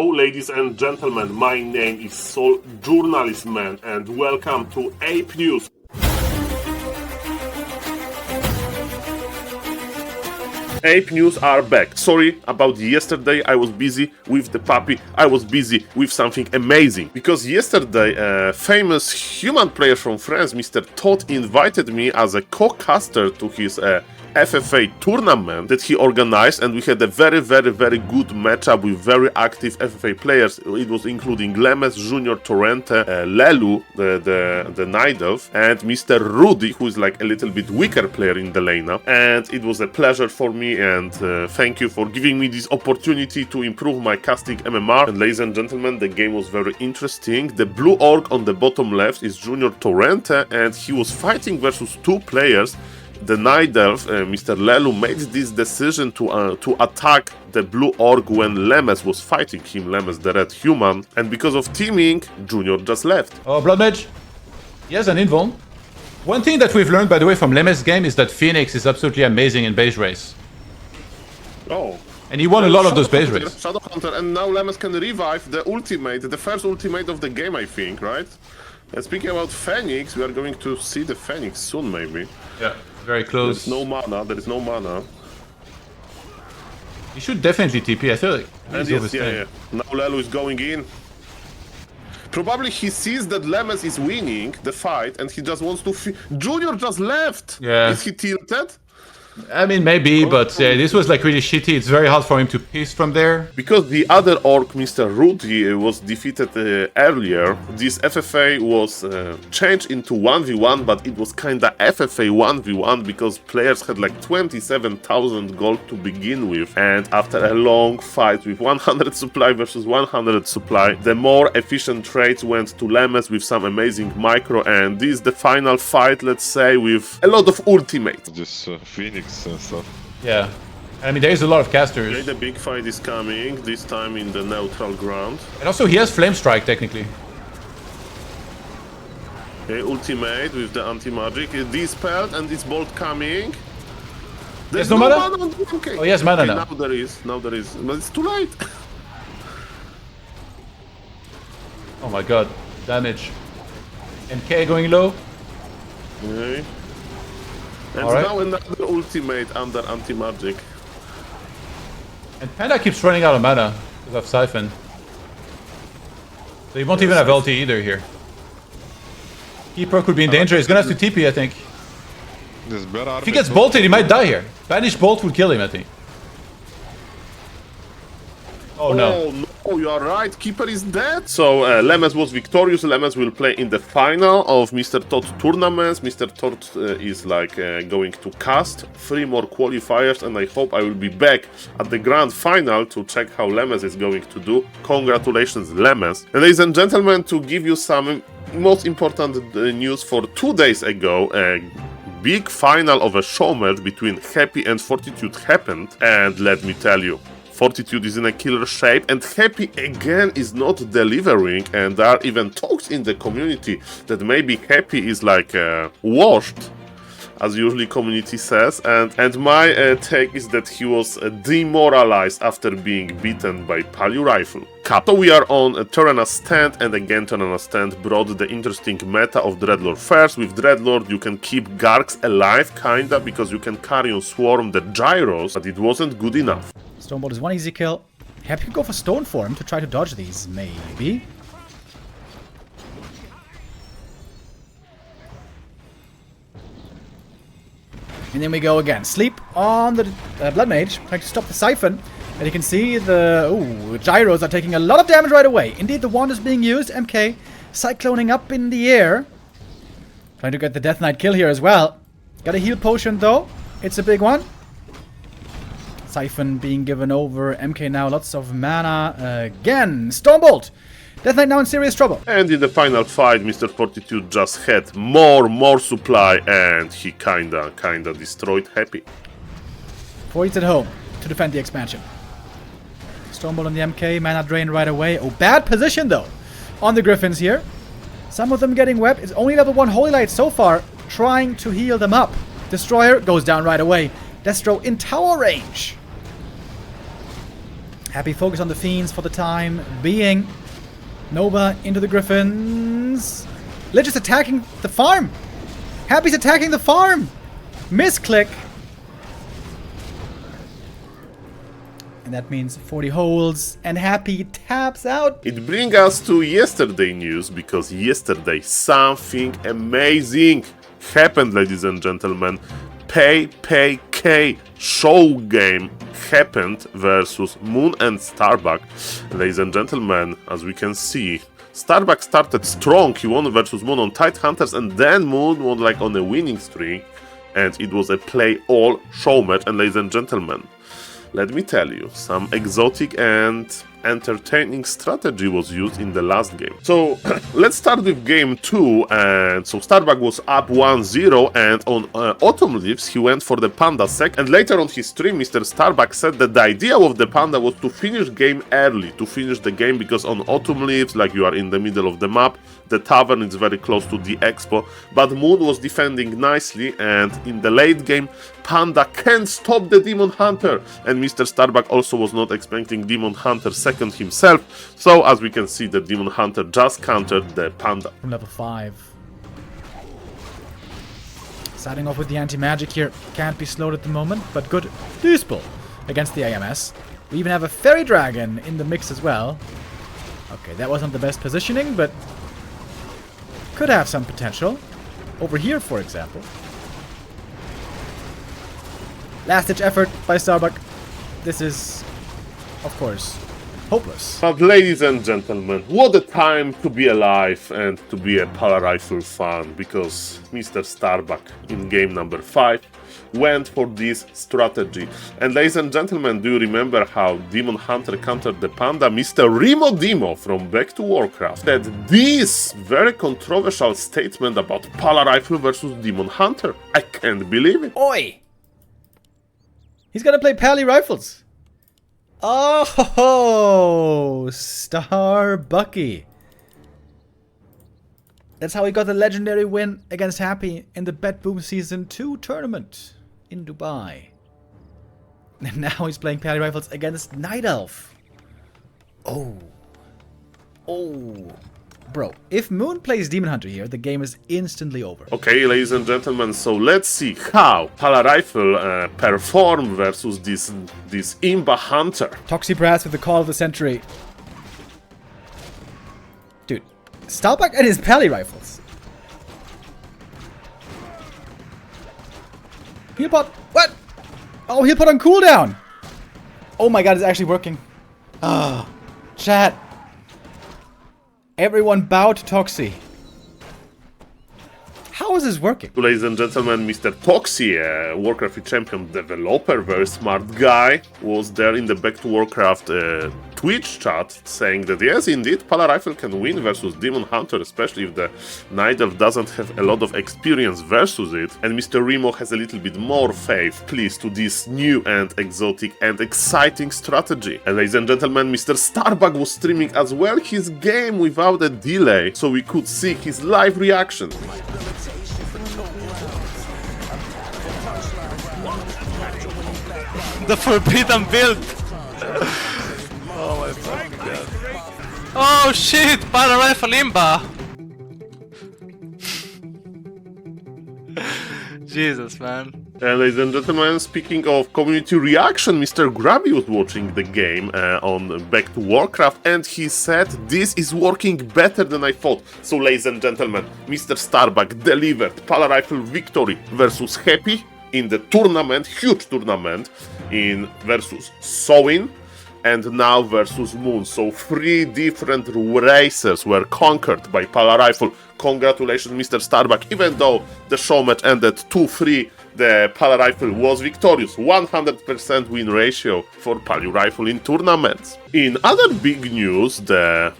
Hello, ladies and gentlemen, my name is SaulApeMan and welcome to ApeNews. ApeNews are back. Sorry about yesterday, I was busy with the puppy, I was busy with something amazing. Because yesterday, a famous human player from France, Mr. Todd, invited me as a co-caster to his FFA tournament that he organized, and we had a very good matchup with very active FFA players. It was including Lemes, Junior, Torrente, Lelu, the Night Elf, and Mr. Rudy, who is like a little bit weaker player in the lane now. And it was a pleasure for me, and thank you for giving me this opportunity to improve my casting MMR. And ladies and gentlemen, the game was very interesting. The blue orc on the bottom left is Junior Torrente, and he was fighting versus two players. The Night Elf, Mr. Lelu, made this decision to attack the blue orc when Lemes was fighting him, Lemes the red human, and because of teaming, Junior just left. Oh, Blood Mage. He has an invuln. One thing that we've learned, by the way, from Lemes' game is that Phoenix is absolutely amazing in base race. Oh. And he won a lot of those base races. Shadow Hunter, and now Lemes can revive the ultimate, the first ultimate of the game, I think, right? And speaking about Phoenix, we are going to see the Phoenix soon, maybe. Yeah. Very close. There is no mana. You should definitely TP, I feel like. And yes, yeah. Now Lelu is going in. Probably he sees that Lemes is winning the fight and he just wants to... Junior just left! Yeah. Is he tilted? I mean, maybe, but this was like really shitty. It's very hard for him to piece from there. Because the other orc, Mr. Rudy, was defeated earlier, this FFA was changed into 1v1, but it was kinda FFA 1v1 because players had like 27,000 gold to begin with. And after a long fight with 100 supply versus 100 supply, the more efficient trades went to Lemes with some amazing micro, and this is the final fight, let's say, with a lot of ultimate. Just Phoenix and stuff. Yeah. I mean, there is a lot of casters. Okay, the big fight is coming, this time in the neutral ground. And also, he has Flame Strike, technically. Okay, ultimate with the anti-magic. Dispelled and it's bolt coming. There's no mana? Okay. Oh, he has mana now. Now there is. But it's too late. Oh my god. Damage. MK going low. Okay. And right. now another ultimate under anti-magic. And Panda keeps running out of mana because of Siphon. So he won't even have ulti either here. Keeper could be in danger. He's gonna have to TP, I think. If he gets bolted, he might die here. Banish Bolt will kill him, I think. Oh no. Oh, you are right. Keeper is dead. So Lemes was victorious. Lemes will play in the final of Mr. Todd tournaments. Mr. Todd is like going to cast 3 more qualifiers, and I hope I will be back at the grand final to check how Lemes is going to do. Congratulations, Lemes. And ladies and gentlemen, to give you some most important news for 2 days ago, big final of a show match between Happy and Fortitude happened, and let me tell you, Fortitude is in a killer shape, and Happy again is not delivering, and there are even talks in the community that maybe Happy is like washed, as usually community says, and my take is that he was demoralized after being beaten by Palio Rifle. So we are on Terrana Stand, and again Terrana Stand brought the interesting meta of Dreadlord first. With Dreadlord you can keep Gargs alive, kinda, because you can carry on Swarm the Gyros, but it wasn't good enough. Stonebolt is one easy kill. Happy could go for Stone Form to try to dodge these, maybe. And then we go again. Sleep on the Blood Mage, trying to stop the Siphon. And you can see the gyros are taking a lot of damage right away. Indeed, the wand is being used. MK cycloning up in the air. Trying to get the Death Knight kill here as well. Got a heal potion though. It's a big one. Siphon being given over. MK now lots of mana again. Stormbolt. Death Knight now in serious trouble. And in the final fight, Mr. Fortitude just had more supply, and he kinda destroyed Happy. Forty's at home to defend the expansion. Stormbolt on the MK, mana drain right away. Oh, bad position though on the Griffins here. Some of them getting webbed. It's only level 1 Holy Light so far, trying to heal them up. Destroyer goes down right away. Destro in tower range. Happy focus on the Fiends for the time being. Nova into the Griffins. Lich is attacking the farm. Happy's attacking the farm. Misclick. And that means 40 holds, and Happy taps out. It brings us to yesterday news, because yesterday something amazing happened, ladies and gentlemen. PayK show game happened versus Moon and Starbuck. Ladies and gentlemen, as we can see, Starbuck started strong. He won versus Moon on Tide Hunters, and then Moon won like on a winning streak. And it was a play all show match. And ladies and gentlemen, let me tell you, some exotic and entertaining strategy was used in the last game. So let's start with game 2. And so Starbuck was up 1-0, and on Autumn Leaves he went for the Panda sec, and later on his stream Mr. Starbuck said that the idea of the Panda was to finish game early, to finish the game, because on Autumn Leaves, like, you are in the middle of the map, the tavern is very close to the expo, but Moon was defending nicely, and in the late game Panda can't stop the Demon Hunter, and Mr. Starbuck also was not expecting Demon Hunter second himself, so as we can see, the Demon Hunter just countered the Panda. From level 5. Starting off with the anti-magic here. Can't be slowed at the moment, but good dispel against the AMS. We even have a Fairy Dragon in the mix as well. Okay, that wasn't the best positioning, but could have some potential. Over here, for example. Last-ditch effort by Starbuck. This is, of course, hopeless. But ladies and gentlemen, what a time to be alive and to be a Polar Rifle fan, because Mr. Starbuck in game number 5 went for this strategy. And ladies and gentlemen, do you remember how Demon Hunter countered the Panda? Mr. Remo Demo from Back to Warcraft said this very controversial statement about Polar Rifle versus Demon Hunter. I can't believe it. Oi! He's gonna play Pally Rifles. Oh, Starbucky. That's how he got the legendary win against Happy in the Bet Boom Season 2 tournament in Dubai. And now he's playing Pally Rifles against Night Elf. Oh. Oh. Bro, if Moon plays Demon Hunter here, the game is instantly over. Okay, ladies and gentlemen, so let's see how Polar Rifle perform versus this Imba Hunter. Toxie Brass with the Call of the Century. Dude, Starbuck and his Pally Rifles. Heal pot. What? Oh, heal pot on cooldown. Oh my god, it's actually working. Ah, chat. Everyone bow to Toxie. How is this working? Ladies and gentlemen, Mr. Toxie, Warcraft Champion developer, very smart guy, was there in the Back to Warcraft Twitch chat saying that yes, indeed, Polar Rifle can win versus Demon Hunter, especially if the Night Elf doesn't have a lot of experience versus it. And Mr. Remo has a little bit more faith, please, to this new and exotic and exciting strategy. And ladies and gentlemen, Mr. Starbuck was streaming as well his game without a delay, so we could see his live reaction. The forbidden build! Oh my fucking god. Oh shit! Polar Rifle Imba! Jesus, man. And ladies and gentlemen, speaking of community reaction, Mr. Grabby was watching the game on Back to Warcraft, and he said this is working better than I thought. So ladies and gentlemen, Mr. Starbuck delivered Polar Rifle victory versus Happy in the tournament, huge tournament, in versus Sowin, and now versus Moon. So 3 different races were conquered by Polar Rifle. Congratulations, Mr. Starbuck. Even though the show match ended 2-3, the Polar Rifle was victorious. 100% win ratio for Polar Rifle in tournaments. In other big news, the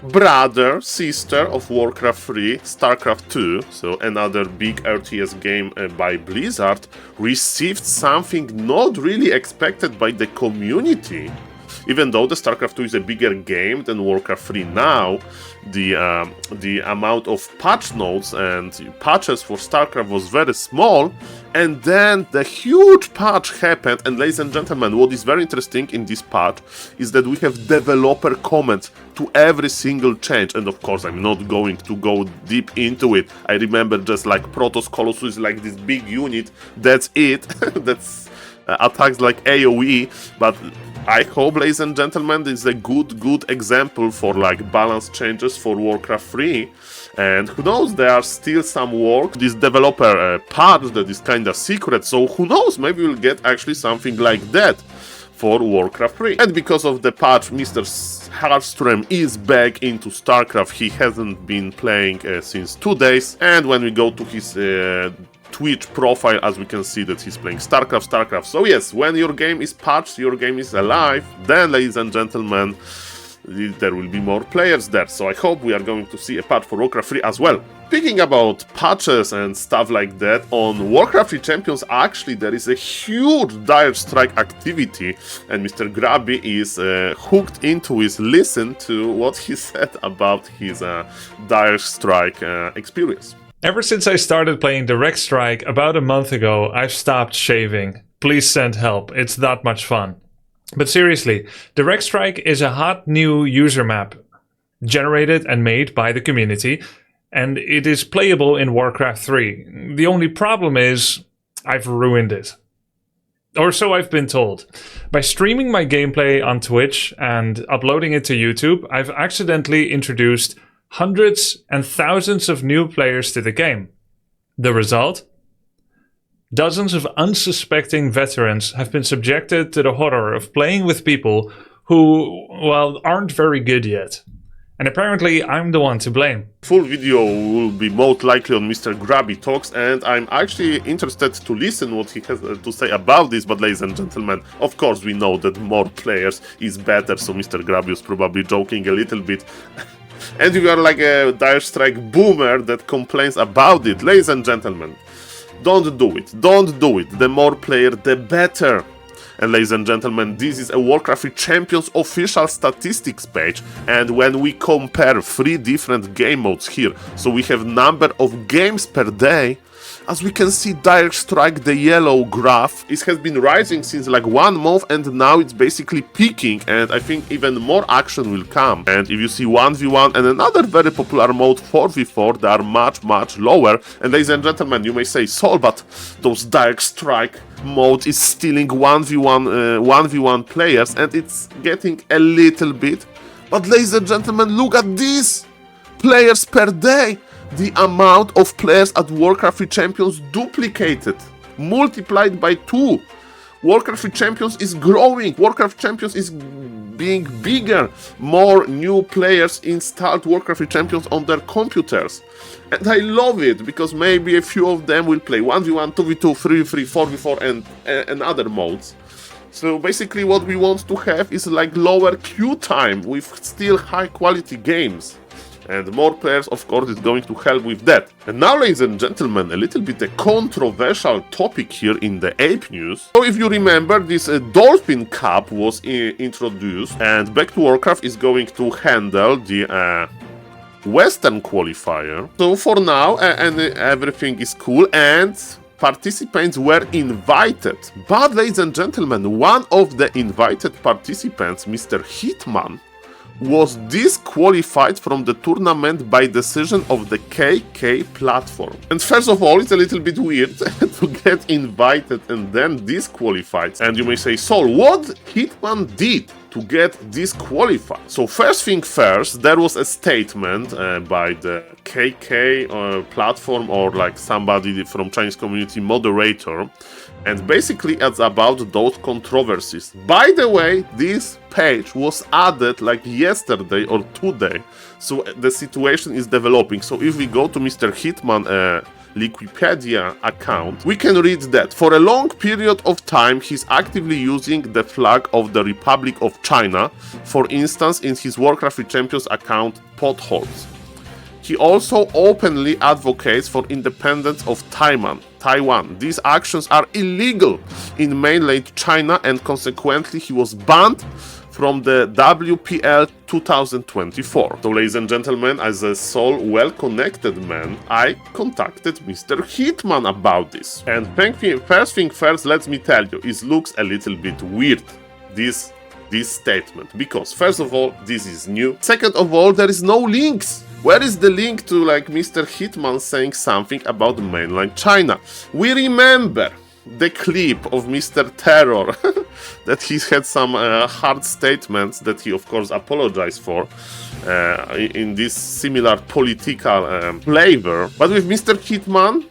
brother, sister of Warcraft 3, Starcraft 2, so another big RTS game by Blizzard, received something not really expected by the community. even though the StarCraft 2 is a bigger game than Warcraft 3 now, the amount of patch notes and patches for StarCraft was very small, and then the huge patch happened. And ladies and gentlemen, what is very interesting in this patch is that we have developer comments to every single change, and of course I'm not going to go deep into it. I remember just like Protoss Colossus is like this big unit, that's it. That's attacks like AoE, but I hope, ladies and gentlemen, this is a good example for like balance changes for Warcraft 3. And who knows, there are still some work. This developer patch that is kind of secret, so who knows, maybe we'll get actually something like that for Warcraft 3. And because of the patch, Mr. Hardstrom is back into StarCraft. He hasn't been playing since 2 days, and when we go to his Twitch profile, as we can see that he's playing StarCraft. So yes, when your game is patched, your game is alive, then, ladies and gentlemen, there will be more players there. So I hope we are going to see a patch for Warcraft 3 as well. Speaking about patches and stuff like that, on Warcraft 3 Champions, actually there is a huge Dire Strike activity, and Mr. Grabby is hooked into his listen to what he said about his Dire Strike experience. Ever since I started playing Direct Strike about a month ago, I've stopped shaving. Please send help, it's that much fun. But seriously, Direct Strike is a hot new user map, generated and made by the community, and it is playable in Warcraft 3. The only problem is, I've ruined it. Or so I've been told. By streaming my gameplay on Twitch and uploading it to YouTube, I've accidentally introduced hundreds and thousands of new players to the game. The result? Dozens of unsuspecting veterans have been subjected to the horror of playing with people who, well, aren't very good yet. And apparently I'm the one to blame. Full video will be most likely on Mr. Grabby Talks, and I'm actually interested to listen what he has to say about this. But ladies and gentlemen, of course we know that more players is better, so Mr. Grabby is probably joking a little bit. And if you are like a Dire Strike boomer that complains about it, ladies and gentlemen, don't do it. Don't do it. The more player, the better. And ladies and gentlemen, this is a Warcraft 3 Champions official statistics page, and when we compare 3 different game modes here, so we have number of games per day, as we can see, Dire Strike, the yellow graph, it has been rising since like 1 month, and now it's basically peaking, and I think even more action will come. And if you see 1v1 and another very popular mode, 4v4, they are much lower. And ladies and gentlemen, you may say, Saul, but those Dire Strike mode is stealing 1v1 players, and it's getting a little bit. But ladies and gentlemen, look at these players per day. The amount of players at Warcraft 3 Champions duplicated, multiplied by 2. Warcraft 3 Champions is growing, Warcraft Champions is being bigger, more new players installed Warcraft 3 Champions on their computers. And I love it, because maybe a few of them will play 1v1, 2v2, 3v3, 4v4 and other modes. So basically what we want to have is like lower queue time with still high quality games. And more players, of course, is going to help with that. And now, ladies and gentlemen, a little bit a controversial topic here in the ApeNews. So if you remember, this Dolphin Cup was introduced, and Back to Warcraft is going to handle the Western qualifier. So for now, and everything is cool, and participants were invited. But, ladies and gentlemen, one of the invited participants, Mr. Hitman, was disqualified from the tournament by decision of the KK platform. And first of all, it's a little bit weird to get invited and then disqualified. And you may say, Saul, what Hitman did to get disqualified? So first thing first, there was a statement by the KK platform, or like somebody from Chinese community moderator, and basically it's about those controversies. By the way, this page was added like yesterday or today, so the situation is developing. So if we go to Mr. Hitman Wikipedia account, we can read that for a long period of time he's actively using the flag of the Republic of China, for instance in his Warcraft 3 Champions account Potholes. He also openly advocates for independence of Taiwan. These actions are illegal in mainland China, and consequently he was banned from the WPL 2024. So, ladies and gentlemen, as a Saul well-connected man, I contacted Mr. Hitman about this. And first thing first, let me tell you, it looks a little bit weird, this statement, because first of all, this is new. Second of all, there is no links. Where is the link to like Mr. Hitman saying something about mainland China? We remember the clip of Mr. Terror that he had some hard statements that he of course apologized for in this similar political flavor. But with Mr. Hitman,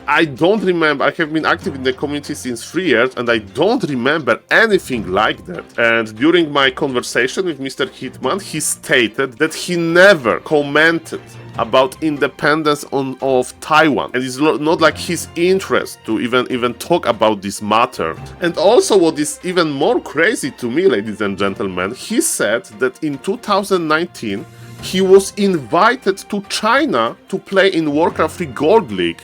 I don't remember. I have been active in the community since 3 years and I don't remember anything like that. And during my conversation with Mr. Hitman, he stated that he never commented about independence of Taiwan, and it's not like his interest to even talk about this matter. And also, what is even more crazy to me, ladies and gentlemen, he said that in 2019 he was invited to China to play in Warcraft 3 Gold League.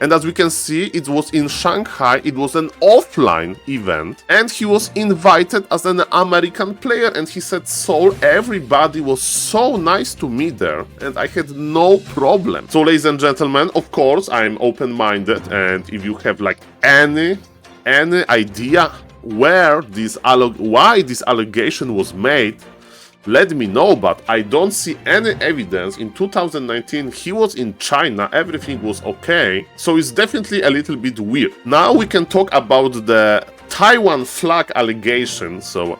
And as we can see, it was in Shanghai, it was an offline event, and he was invited as an American player, and he said, Saul, everybody was so nice to me there, and I had no problem. So, ladies and gentlemen, of course, I'm open-minded, and if you have like any idea why this allegation was made, let me know, but I don't see any evidence. In 2019, he was in China, everything was okay, so it's definitely a little bit weird. Now we can talk about the Taiwan flag allegation. So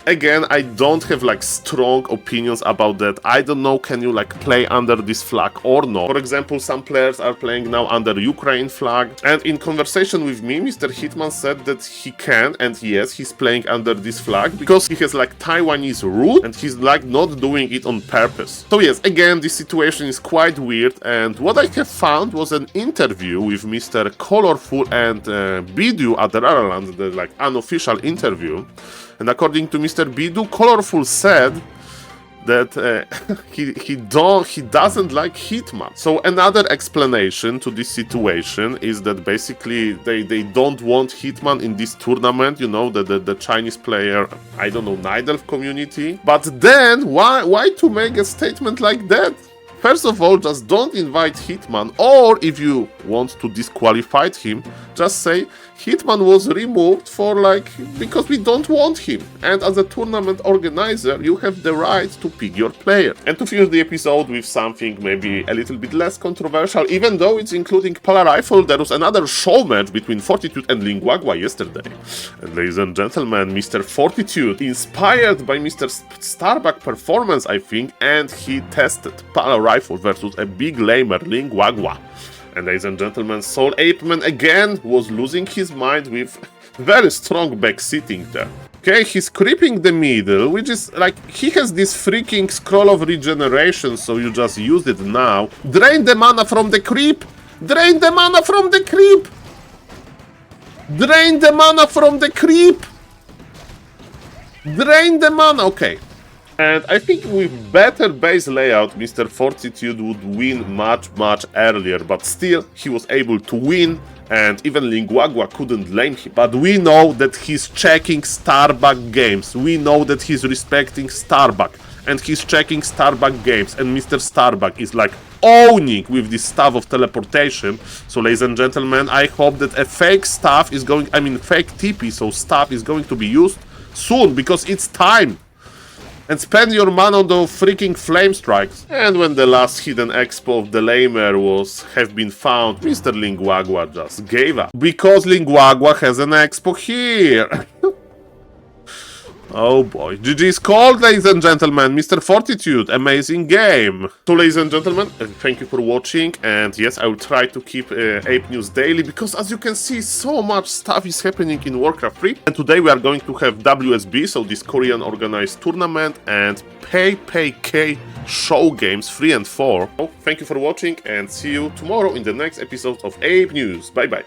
again, I don't have like strong opinions about that. I don't know, can you like play under this flag or not? For example, some players are playing now under Ukraine flag, and in conversation with me, Mr. Hitman said that he can, and yes, he's playing under this flag because he has like Taiwanese root and he's like not doing it on purpose. So yes, again, this situation is quite weird, and what I have found was an interview with Mr. Colorful and Bidu at the Raraland, the like unofficial interview. And according to Mr. Bidu, Colorful said that he doesn't like Hitman. So another explanation to this situation is that basically they don't want Hitman in this tournament, you know, the Chinese player, I don't know, Nidelf community. But then why to make a statement like that? First of all, just don't invite Hitman, or if you want to disqualify him, just say Hitman was removed for like because we don't want him. And as a tournament organizer, you have the right to pick your player. And to finish the episode with something maybe a little bit less controversial, even though it's including Pala Rifle, there was another show match between Fortitude and Linguagua yesterday. And ladies and gentlemen, Mr. Fortitude, inspired by Mr. Starbuck Performance, I think, and he tested Pala Rifle versus a big lamer Linguagua. And ladies and gentlemen, SaulApeMan again was losing his mind with very strong backseating there. Okay, he's creeping the middle, which is like, he has this freaking scroll of regeneration, so you just use it now. Drain the mana from the creep! Drain the mana from the creep! Drain the mana from the creep! Drain the mana, okay. And I think with better base layout, Mr. Fortitude would win much earlier, but still, he was able to win, and even Linguagua couldn't lane him. But we know that he's checking Starbuck games, we know that he's respecting Starbuck, and he's checking Starbuck games, and Mr. Starbuck is like owning with this stuff of teleportation. So ladies and gentlemen, I hope that a fake stuff is going, fake TP, so stuff is going to be used soon, because it's time. And spend your mana on those freaking flame strikes. And when the last hidden expo of the lamer have been found, Mr. Linguagua just gave up. Because Linguagua has an expo here. Oh boy. GG's called, ladies and gentlemen. Mr. Fortitude, amazing game. So, ladies and gentlemen, thank you for watching. And yes, I will try to keep ApeNews daily, because as you can see, so much stuff is happening in Warcraft 3. And today we are going to have WSB, so this Korean organized tournament, and PayK show games 3 and 4. So, thank you for watching, and see you tomorrow in the next episode of ApeNews. Bye bye.